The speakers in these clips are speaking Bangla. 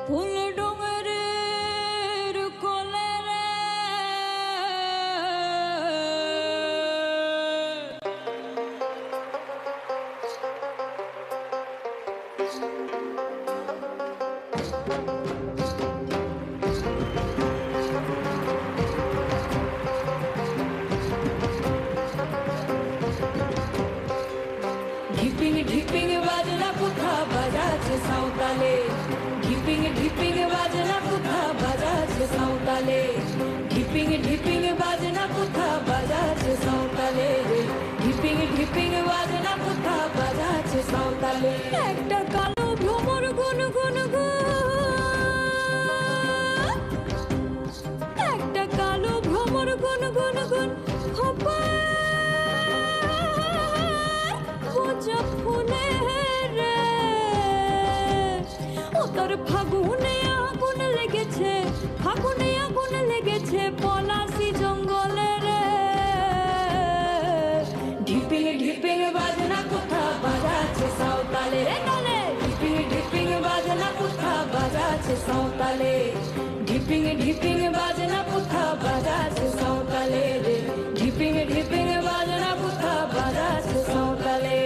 ফুল ডোঙরের কোলে রে ঢিপিং ঢিপিং বাজনা কোথা বাজাচ্ছে সাঁওতালে ঢিপিং ঢিপিং বাজনা কোথা বাজাচ্ছে সাঁওতালে ঢিপিং ঢিপিং বাজনা কোথা বাজাচ্ছে সাঁওতালে ঢিপিং ঢিপিং বাজনা কোথা বাজাচ্ছে সাঁওতালে একটা কালো ভ্রমর গুন গুন একটা কালো ভ্রমর গুন গুন গুন ফুলে রে ও তোর ফাগুনে আগুন লেগেছে ফাগুনে আগুন লেগেছে পলাশি জঙ্গলে রে ঢিপিং ঢিপিং বাজনা কোথা বাজাচ্ছে সাঁওতালে রে তালে ঢিপিং ঢিপিং বাজনা কোথা বাজাচ্ছে সাঁওতালে ঢিপিং ঢিপিং বাজনা কোথা বাজাচ্ছে সাঁওতালে রে ঢিপিং ঢিপিং বাজনা কোথা বাজাচ্ছে সাঁওতালে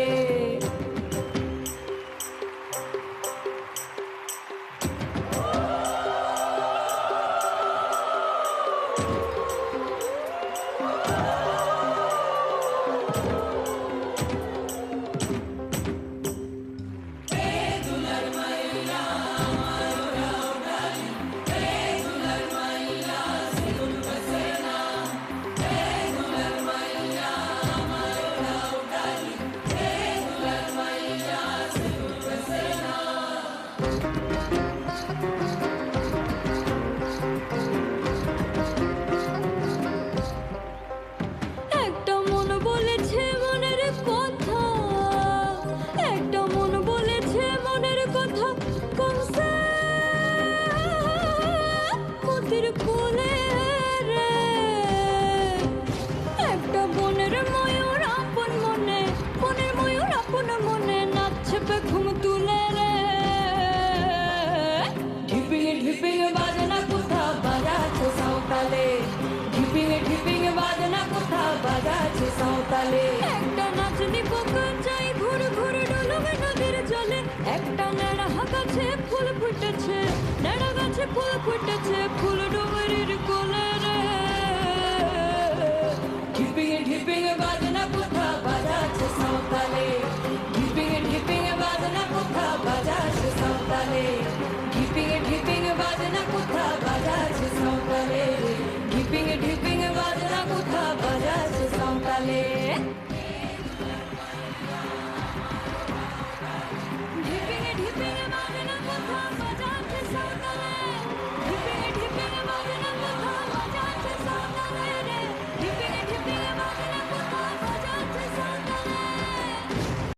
কোলে রে একটা বনের ময়ূর আপন মনে বনের ময়ূর আপন মনে নাচছে ঘুম তুলে রে ঢিপিং ঢিপিং বাজনা কোথা বাজাচ্ছে সাঁওতালে ঢিপিং ঢিপিং বাজনা কোথা বাজাচ্ছে সাঁওতালে একটা নাচনি পোকা চাই ঘুর ঘুর ডুলবে নদীর জলে একটা নেড়া গাছে ফুল ফুটেছে নেড়া গাছে ফুল ফুটেছে ফুল